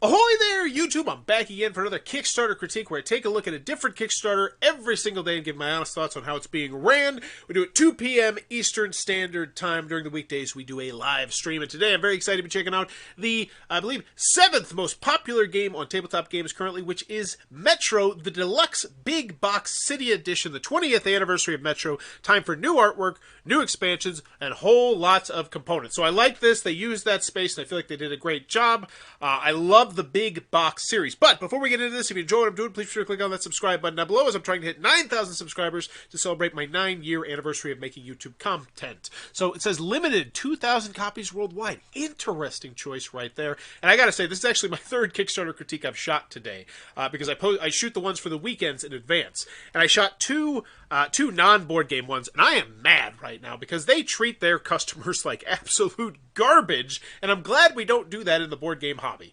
Ahoy there, YouTube! I'm back again for another Kickstarter critique where I take a look at a different Kickstarter every single day and give my honest thoughts on how it's being ran. We do it 2 p.m. Eastern Standard Time. During the weekdays, we do a live stream. And today, I'm very excited to be checking out the, I believe, 7th most popular game on tabletop games currently, which is Metro, the Deluxe Big Box City Edition, the 20th anniversary of Metro. Time for new artwork, new expansions, and whole lots of components. So I like this. They used that space, and I feel like they did a great job. I love the big box series. But before we get into this, if you enjoy what I'm doing, please be sure to click on that subscribe button down below as I'm trying to hit 9,000 subscribers to celebrate my 9-year anniversary of making YouTube content. So it says limited 2,000 copies worldwide. Interesting choice right there. And I gotta say, this is actually my 3rd Kickstarter critique I've shot today because I shoot the ones for the weekends in advance. And I shot two non-board game ones, and I am mad right now because they treat their customers like absolute garbage, and I'm glad we don't do that in the board game hobby.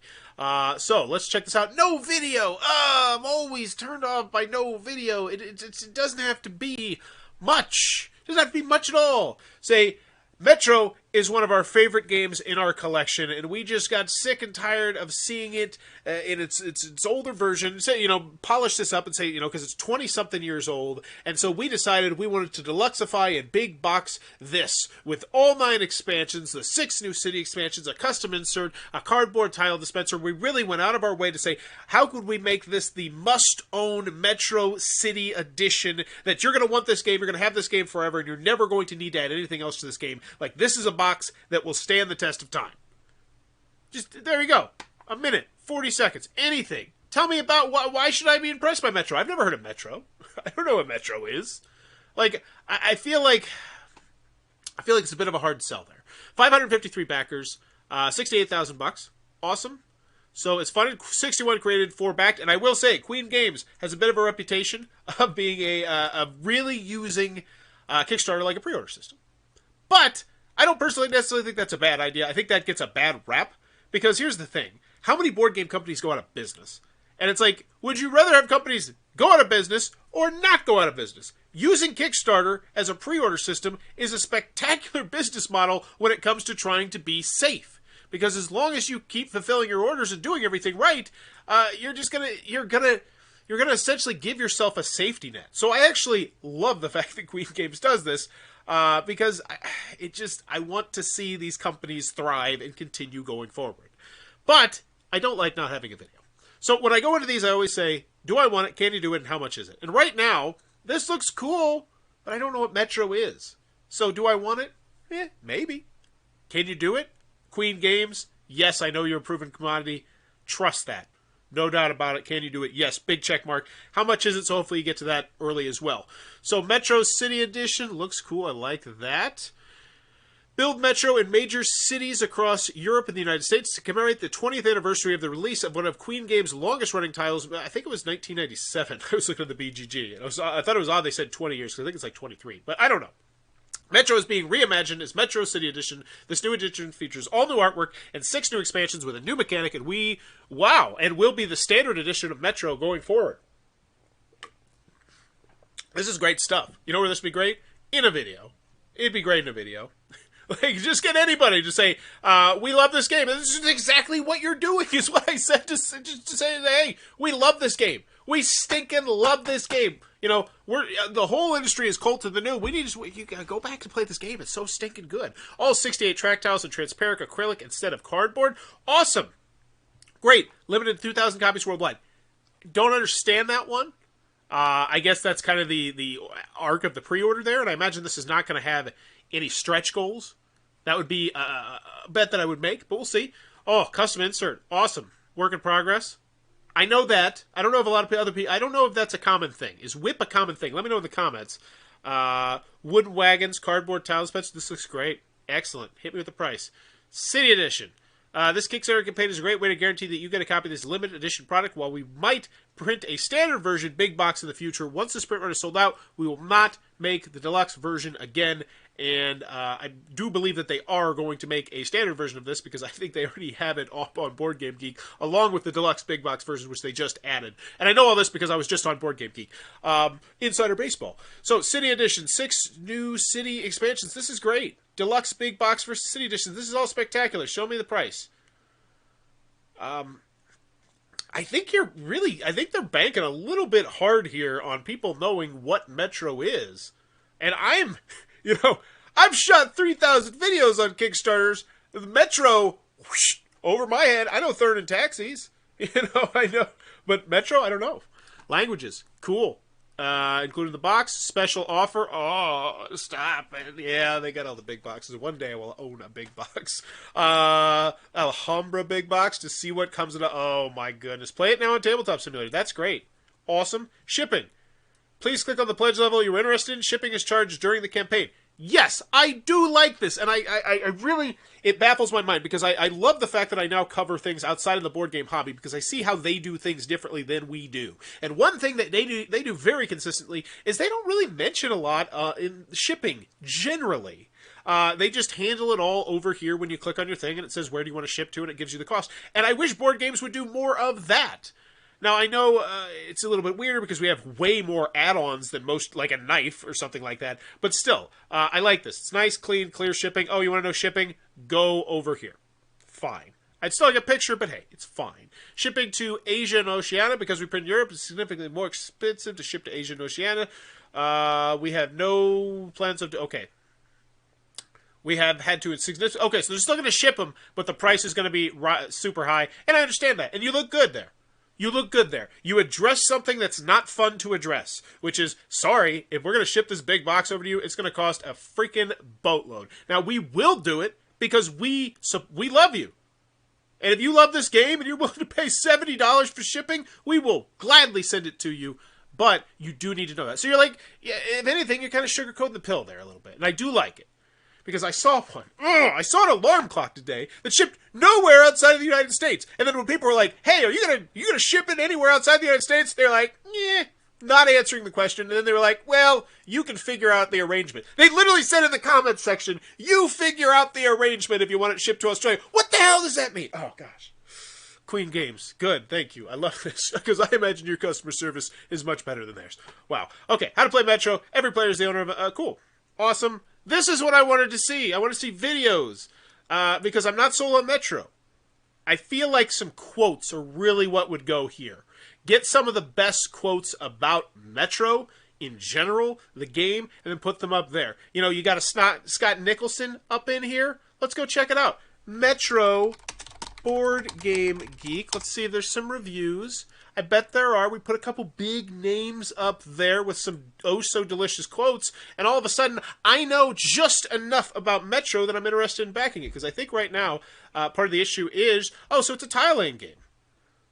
So let's check this out. No video! I'm always turned off by no video. It doesn't have to be much. It doesn't have to be much at all. Say, Metro is one of our favorite games in our collection, and we just got sick and tired of seeing it in its older version. Say, you know, polish this up and say, you know, because it's 20-something years old, and so we decided we wanted to deluxify and big box this with all 9 expansions, the 6 new city expansions, a custom insert, a cardboard tile dispenser. We really went out of our way to say, how could we make this the must-own Metro City Edition, that you're going to want this game, you're going to have this game forever, and you're never going to need to add anything else to this game. Like, this is a box that will stand the test of time. Just, there you go. A minute, 40 seconds, anything. Tell me about why should I be impressed by Metro? I've never heard of Metro. I don't know what Metro is. Like, I feel like it's a bit of a hard sell there. 553 backers, 68,000 bucks. Awesome. So it's funded, 61 created, 4 backed, and I will say, Queen Games has a bit of a reputation of being a really using Kickstarter like a pre-order system. But I don't personally necessarily think that's a bad idea. I think that gets a bad rap, because here's the thing. How many board game companies go out of business? And it's like, would you rather have companies go out of business or not go out of business? Using Kickstarter as a pre-order system is a spectacular business model when it comes to trying to be safe. Because as long as you keep fulfilling your orders and doing everything right, you're gonna essentially give yourself a safety net. So I actually love the fact that Queen Games does this. Because I want to see these companies thrive and continue going forward. But I don't like not having a video. So when I go into these, I always say, do I want it? Can you do it? And how much is it? And right now, this looks cool, but I don't know what Metro is. So do I want it? Maybe. Can you do it? Queen Games? Yes, I know you're a proven commodity. Trust that. No doubt about it. Can you do it? Yes. Big check mark. How much is it? So hopefully you get to that early as well. So Metro City Edition looks cool. I like that. Build Metro in major cities across Europe and the United States to commemorate the 20th anniversary of the release of one of Queen Games' longest-running titles. I think it was 1997. I was looking at the BGG. And I thought it was odd they said 20 years, because I think it's like 23. But I don't know. Metro is being reimagined as Metro City Edition. This new edition features all new artwork and 6 new expansions with a new mechanic, and will be the standard edition of Metro going forward. This is great stuff. You know where this would be great? In a video. It'd be great in a video. Like, just get anybody to say, we love this game. And this is exactly what you're doing, is what I said, just to say, hey, we love this game. We stinking love this game. You know, the whole industry is cold to the new. You gotta go back and play this game. It's so stinking good. All 68 track tiles in transparent acrylic instead of cardboard. Awesome. Great. Limited 2,000 copies worldwide. Don't understand that one. I guess that's kind of the arc of the pre-order there, and I imagine this is not going to have any stretch goals. That would be a bet that I would make, but we'll see. Oh, custom insert. Awesome. Work in progress. I know that. I don't know if a lot of other people... I don't know if that's a common thing. Is whip a common thing? Let me know in the comments. Wooden wagons, cardboard tiles, this looks great. Excellent. Hit me with the price. City Edition. This Kickstarter campaign is a great way to guarantee that you get a copy of this limited edition product. While we might print a standard version big box in the future, once the sprint run is sold out, we will not make the deluxe version again. And I do believe that they are going to make a standard version of this, because I think they already have it up on Board Game Geek, along with the deluxe big box version, which they just added. And I know all this because I was just on Board Game Geek. Insider Baseball. So, City Edition, 6 new city expansions. This is great. Deluxe big box versus City Edition. This is all spectacular. Show me the price. I think I think they're banking a little bit hard here on people knowing what Metro is. And I've shot 3,000 videos on Kickstarters. The Metro, whoosh, over my head. I know Third and Taxis. I know. But Metro, I don't know. Languages, cool. Including the box, special offer. Oh, stop it. Yeah, they got all the big boxes. One day I will own a big box. Alhambra big box to see what comes in. Oh, my goodness. Play it now on Tabletop Simulator. That's great. Awesome. Shipping. Please click on the pledge level you're interested in. Shipping is charged during the campaign. Yes, I do like this, and I really, it baffles my mind, because I love the fact that I now cover things outside of the board game hobby, because I see how they do things differently than we do. And one thing that they do very consistently is they don't really mention a lot in shipping, generally. They just handle it all over here when you click on your thing, and it says where do you want to ship to, and it gives you the cost. And I wish board games would do more of that. Now, I know it's a little bit weird because we have way more add-ons than most, like a knife or something like that. But still, I like this. It's nice, clean, clear shipping. Oh, you want to know shipping? Go over here. Fine. I'd still like a picture, but hey, it's fine. Shipping to Asia and Oceania, because we print in Europe, is significantly more expensive to ship to Asia and Oceania. We have no plans of... Okay. We have had to... Okay, so they're still going to ship them, but the price is going to be super high. And I understand that. And you look good there. You look good there. You address something that's not fun to address, which is, sorry, if we're going to ship this big box over to you, it's going to cost a freaking boatload. Now, we will do it because we love you. And if you love this game and you're willing to pay $70 for shipping, we will gladly send it to you. But you do need to know that. So you're like, yeah, if anything, you're kind of sugarcoating the pill there a little bit. And I do like it. Because I saw one. I saw an alarm clock today that shipped nowhere outside of the United States. And then when people were like, hey, are you gonna ship it anywhere outside the United States? They're like, yeah, not answering the question. And then they were like, well, you can figure out the arrangement. They literally said in the comments section, you figure out the arrangement if you want it shipped to Australia. What the hell does that mean? Oh, gosh. Queen Games. Good. Thank you. I love this. Because I imagine your customer service is much better than theirs. Wow. Okay. How to play Metro. Every player is the owner of it. Cool. Awesome. This is what I wanted to see. I want to see videos because I'm not sold on Metro. I feel like some quotes are really what would go here. Get some of the best quotes about Metro in general, the game, and then put them up there. You know, you got a Scott Nicholson up in here. Let's go check it out. Metro Board Game Geek. Let's see if there's some reviews. I bet there are. We put a couple big names up there with some oh-so-delicious quotes, and all of a sudden, I know just enough about Metro that I'm interested in backing it, because I think right now, part of the issue is, so it's a tile-laying game.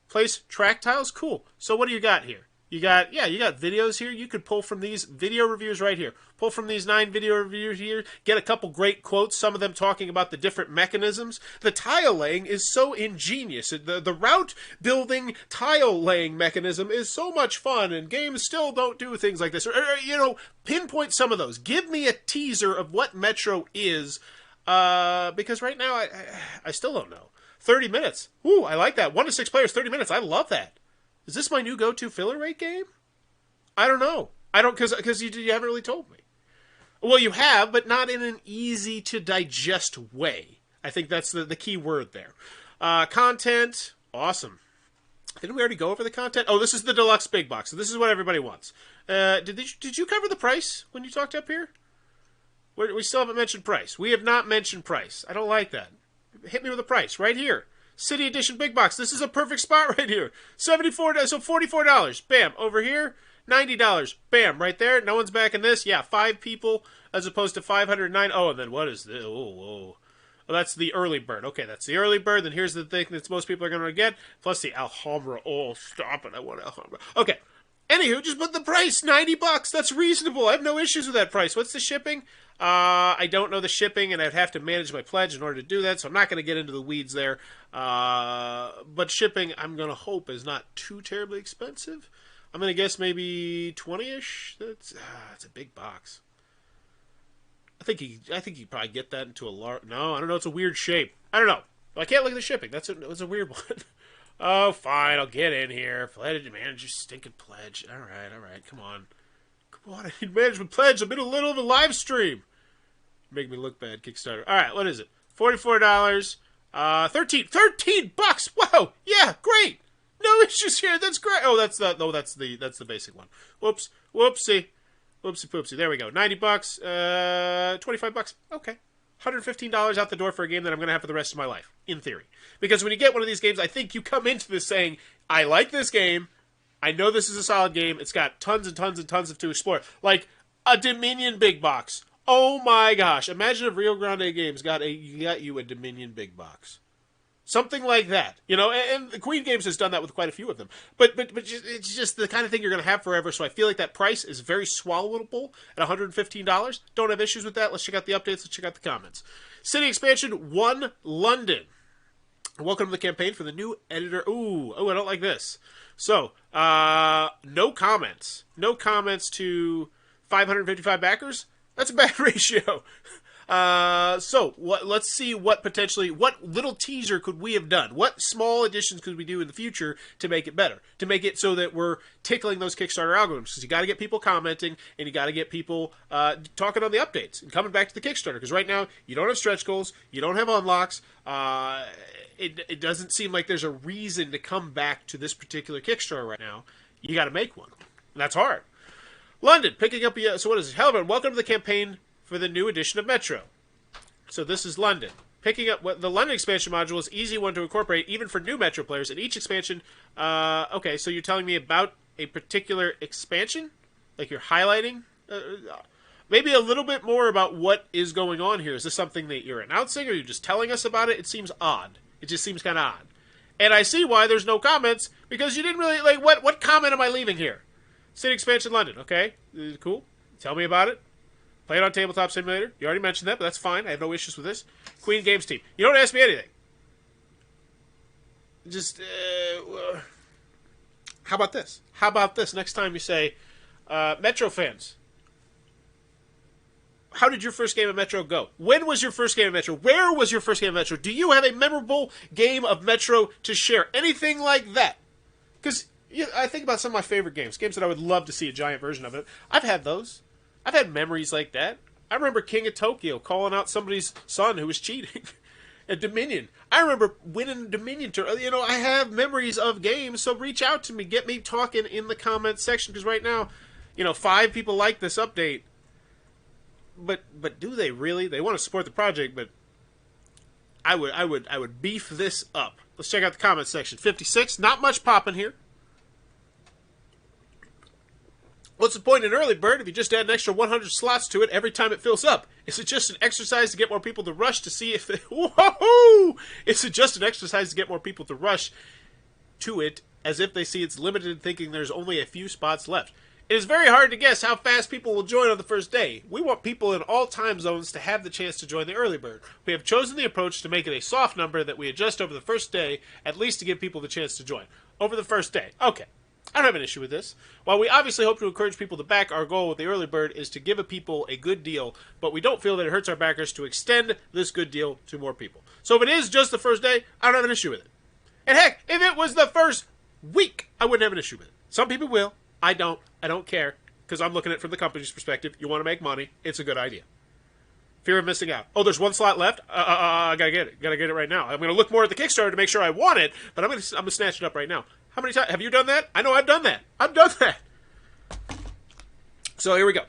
Place track tiles? Cool. So what do you got here? You got videos here. You could pull from these video reviews right here. Pull from these 9 video reviews here. Get a couple great quotes, some of them talking about the different mechanisms. The tile laying is so ingenious. The route building tile laying mechanism is so much fun, and games still don't do things like this. Or pinpoint some of those. Give me a teaser of what Metro is, because right now I still don't know. 30 minutes. Ooh, I like that. 1 to 6 players, 30 minutes. I love that. Is this my new go-to filler rate game? I don't know. I don't, because you haven't really told me. Well, you have, but not in an easy-to-digest way. I think that's the key word there. Content, awesome. Didn't we already go over the content? Oh, this is the deluxe big box. So this is what everybody wants. Did you cover the price when you talked up here? We still haven't mentioned price. We have not mentioned price. I don't like that. Hit me with a price right here. City Edition Big Box. This is a perfect spot right here. $74, so $44. Bam. Over here, $90. Bam. Right there. No one's backing this. Yeah, 5 people as opposed to 509. Oh, and then what is this? Oh, that's the early bird. Okay, that's the early bird. Then here's the thing that most people are going to get. Plus the Alhambra. Oh, stop it. I want Alhambra. Okay. Anywho, just put the price. $90. That's reasonable. I have no issues with that price. What's the shipping? I don't know the shipping, and I'd have to manage my pledge in order to do that, so I'm not going to get into the weeds there. But shipping, I'm going to hope, is not too terribly expensive. I'm going to guess maybe 20-ish. That's a big box. I think you probably get that into a large... No, I don't know. It's a weird shape. I don't know. I can't look at the shipping. It was a weird one. Oh, fine. I'll get in here. Pledge, manage your stinking pledge. All right. Come on. I need management pledge. I'm in a little of a live stream. Make me look bad, Kickstarter. All right, what is it? $44. $13 bucks. Wow. Yeah, great. No issues here. That's great. Oh, that's the basic one. Whoops. Whoopsie. Whoopsie poopsie. There we go. 90 bucks. 25 bucks. Okay. $115 out the door for a game that I'm going to have for the rest of my life, in theory. Because when you get one of these games, I think you come into this saying, I like this game. I know this is a solid game. It's got tons and tons and tons of to explore. Like a Dominion big box. Oh my gosh. Imagine if Rio Grande Games got you a Dominion big box. Something like that, you know, and the Queen Games has done that with quite a few of them. But it's just the kind of thing you're going to have forever, so I feel like that price is very swallowable at $115. Don't have issues with that. Let's check out the updates. Let's check out the comments. City Expansion 1 London. Welcome to the campaign for the new editor. Ooh, I don't like this. So, no comments. No comments to 555 backers. That's a bad ratio. Let's see what little teaser could we have done? What small additions could we do in the future to make it better? To make it so that we're tickling those Kickstarter algorithms. Because you got to get people commenting, and you got to get people talking on the updates and coming back to the Kickstarter. Because right now, you don't have stretch goals, you don't have unlocks. It doesn't seem like there's a reason to come back to this particular Kickstarter right now. You got to make one. And that's hard. London, picking up so what is it? Hello, welcome to the campaign for the new edition of Metro. So this is London. Picking up the London expansion module is easy one to incorporate even for new Metro players. And each expansion, okay, so you're telling me about a particular expansion? Like you're highlighting? Maybe a little bit more about what is going on here. Is this something that you're announcing or are you just telling us about it? It seems odd. It just seems kind of odd. And I see why there's no comments because you didn't really, like, what comment am I leaving here? City Expansion London, okay, cool. Tell me about it. Play it on Tabletop Simulator. You already mentioned that, but that's fine. I have no issues with this. Queen Games team. You don't ask me anything. Just, how about this? How about this? Next time you say, Metro fans, how did your first game of Metro go? When was your first game of Metro? Where was your first game of Metro? Do you have a memorable game of Metro to share? Anything like that? Because I think about some of my favorite games that I would love to see a giant version of it. I've had those. I've had memories like that. I remember King of Tokyo calling out somebody's son who was cheating at Dominion. I remember winning Dominion. You know, I have memories of games, so reach out to me. Get me talking in the comments section, because right now, you know, 5 people like this update. But do they really? They want to support the project, but I would beef this up. Let's check out the comments section. 56, not much popping here. What's the point in early bird if you just add an extra 100 slots to it every time it fills up? Is it just an exercise to get more people to rush to see if they... Whoa! Is it just an exercise to get more people to rush to it as if they see it's limited, thinking there's only a few spots left? It is very hard to guess how fast people will join on the first day. We want people in all time zones to have the chance to join the early bird. We have chosen the approach to make it a soft number that we adjust over the first day, at least to give people the chance to join. Over the first day. Okay. I don't have an issue with this. While we obviously hope to encourage people to back, our goal with the early bird is to give people a good deal, but we don't feel that it hurts our backers to extend this good deal to more people. So if it is just the first day, I don't have an issue with it. And heck, if it was the first week, I wouldn't have an issue with it. Some people will. I don't. I don't care, because I'm looking at it from the company's perspective. You want to make money, it's a good idea. Fear of missing out. Oh, there's 1 slot left? I gotta get it. Gotta get it right now. I'm gonna look more at the Kickstarter to make sure I want it, but I'm gonna snatch it up right now. How many times? Have you done that? I know I've done that. I've done that. So here we go.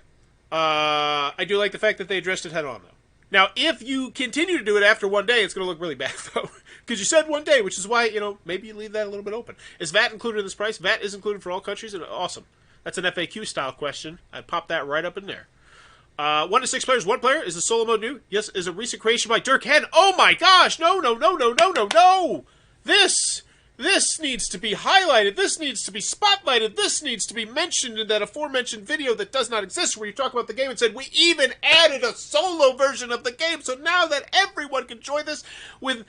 I do like the fact that they addressed it head on, though. Now, if you continue to do it after 1 day, it's going to look really bad, though. Because you said 1 day, which is why, you know, maybe you leave that a little bit open. Is VAT included in this price? VAT is included for all countries. Awesome. That's an FAQ-style question. I'd pop that right up in there. 1 to 6 players, 1 player. Is the solo mode new? Yes. Is a recent creation by Dirk Hen. Oh, my gosh. No. This needs to be highlighted. This needs to be spotlighted. This needs to be mentioned in that aforementioned video that does not exist, where you talk about the game and said, we even added a solo version of the game, so now that everyone can join this with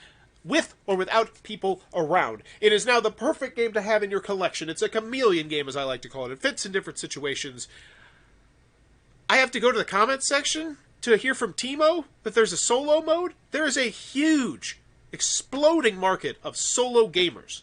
or without people around. It is now the perfect game to have in your collection. It's a chameleon game, as I like to call it. It fits in different situations. I have to go to the comments section to hear from Timo that there's a solo mode. There is a huge, exploding market of solo gamers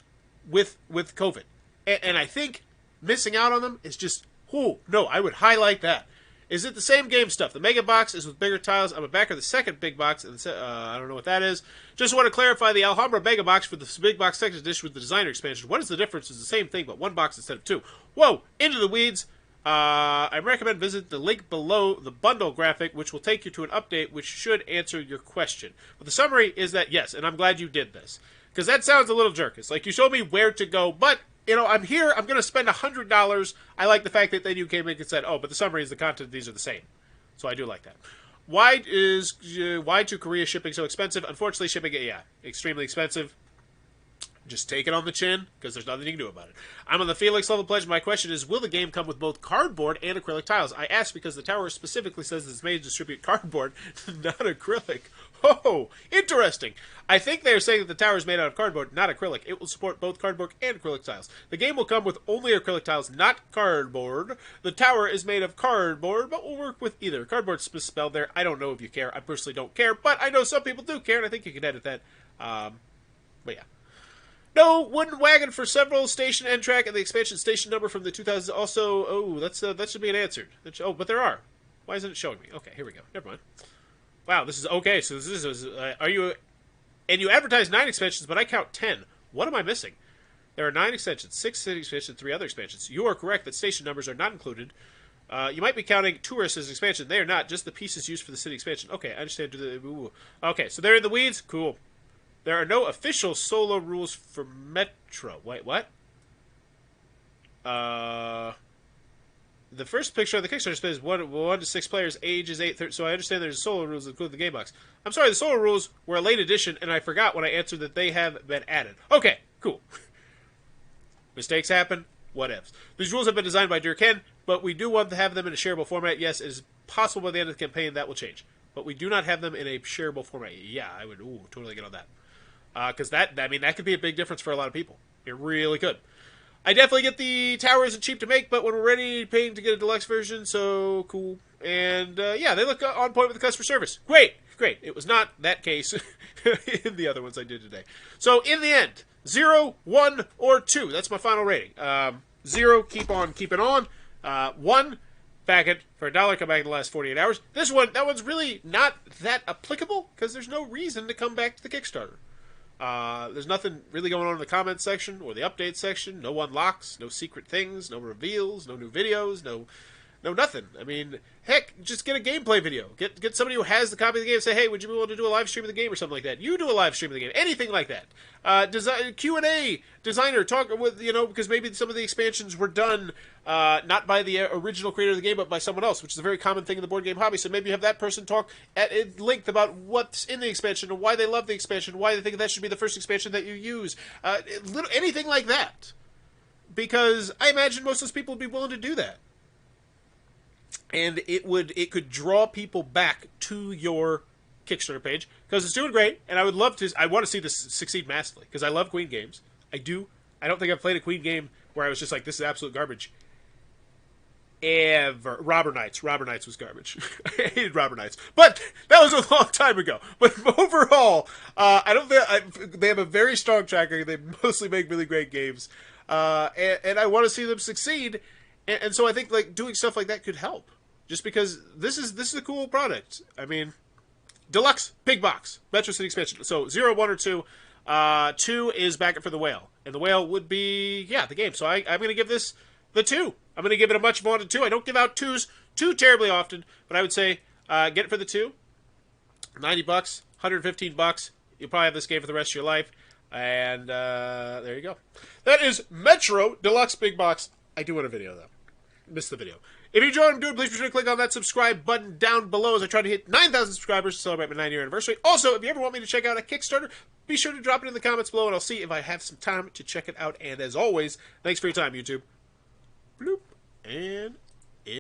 with COVID. And I think missing out on them is just, no, I would highlight that. Is it the same game stuff? The mega box is with bigger tiles. I'm a backer of the second big box, and I don't know what that is. Just want to clarify the Alhambra mega box for the big box Texas edition with the designer expansion. What is the difference? It's the same thing, but one box instead of two. Whoa! Into the weeds. I recommend visit the link below the bundle graphic, which will take you to an update which should answer your question. But the summary is that yes, and I'm glad you did this. Because that sounds a little jerkish. Like, you showed me where to go, but, you know, I'm here, I'm going to spend $100. I like the fact that then you came in and said, oh, but the summary is the content, these are the same. So I do like that. Why to Korea shipping so expensive? Unfortunately, shipping, yeah, extremely expensive. Just take it on the chin, because there's nothing you can do about it. I'm on the Felix level pledge. My question is, will the game come with both cardboard and acrylic tiles? I ask because the tower specifically says it's made to distribute cardboard, not acrylic. Oh, interesting. I think they're saying that the tower is made out of cardboard, not acrylic. It will support both cardboard and acrylic tiles. The game will come with only acrylic tiles, not cardboard. The tower is made of cardboard, but will work with either. Cardboard's misspelled there. I don't know if you care. I personally don't care, but I know some people do care, and I think you can edit that. But yeah. No wooden wagon for several station end track and the expansion station number from the 2000s. Also, oh, that should be an answer. Oh, but there are. Why isn't it showing me? Okay, here we go. Never mind. Wow, this is okay. So this is are you? And you advertise 9 expansions, but I count 10. What am I missing? There are 9 extensions, 6 city expansions, 3 other expansions. You are correct that station numbers are not included. You might be counting tourists as expansion. They are not. Just the pieces used for the city expansion. Okay, I understand. Okay, so they're in the weeds. Cool. There are no official solo rules for Metro. Wait, what? The first picture of the Kickstarter says 1 to 6 players, age is 8. So I understand there's solo rules that include the game box. I'm sorry, the solo rules were a late addition, and I forgot when I answered that they have been added. Okay, cool. Mistakes happen. What ifs? These rules have been designed by Dear Ken, but we do want to have them in a shareable format. Yes, it is possible by the end of the campaign that will change. But we do not have them in a shareable format. Yeah, I would totally get on that. Because that could be a big difference for a lot of people. It really could. I definitely get the tower isn't cheap to make, but when we're ready, paying to get a deluxe version, so cool. And yeah, they look on point with the customer service. Great. It was not that case in the other ones I did today. So in the end, 0, 1, or 2. That's my final rating. 0, keep on keeping on. 1, back it for $1. Come back in the last 48 hours. That one's really not that applicable because there's no reason to come back to the Kickstarter. There's nothing really going on in the comments section or the update section. No unlocks, no secret things, no reveals, no new videos, no nothing. I mean, heck, just get a gameplay video. Get somebody who has the copy of the game and say, hey, would you be willing to do a live stream of the game or something like that? You do a live stream of the game. Anything like that. Q&A, designer, talk with, because maybe some of the expansions were done not by the original creator of the game, but by someone else, which is a very common thing in the board game hobby. So maybe you have that person talk at length about what's in the expansion and why they love the expansion, why they think that should be the first expansion that you use. Anything like that. Because I imagine most of those people would be willing to do that. And it could draw people back to your Kickstarter page because it's doing great, and I want to see this succeed massively because I love Queen games. I do. I don't think I've played a Queen game where I was just like, this is absolute garbage. Ever. Robber Knights was garbage. I hated Robber Knights, but that was a long time ago. But overall, I don't think they have a very strong track record. They mostly make really great games, and I want to see them succeed. And so I think like doing stuff like that could help. Just because this is a cool product. I mean, Deluxe, big box, Metro City expansion. So 0, 1, or 2. 2 is backing for the whale. And the whale would be, the game. So I'm going to give this the 2. I'm going to give it a much vaunted 2. I don't give out 2s too terribly often, but I would say get it for the 2. $90, $115. You'll probably have this game for the rest of your life. And there you go. That is Metro Deluxe Big Box. I do want a video, though. Missed the video. If you enjoyed what I'm doing, please be sure to click on that subscribe button down below as I try to hit 9,000 subscribers to celebrate my 9-year anniversary. Also, if you ever want me to check out a Kickstarter, be sure to drop it in the comments below, and I'll see if I have some time to check it out. And as always, thanks for your time, YouTube. Bloop. And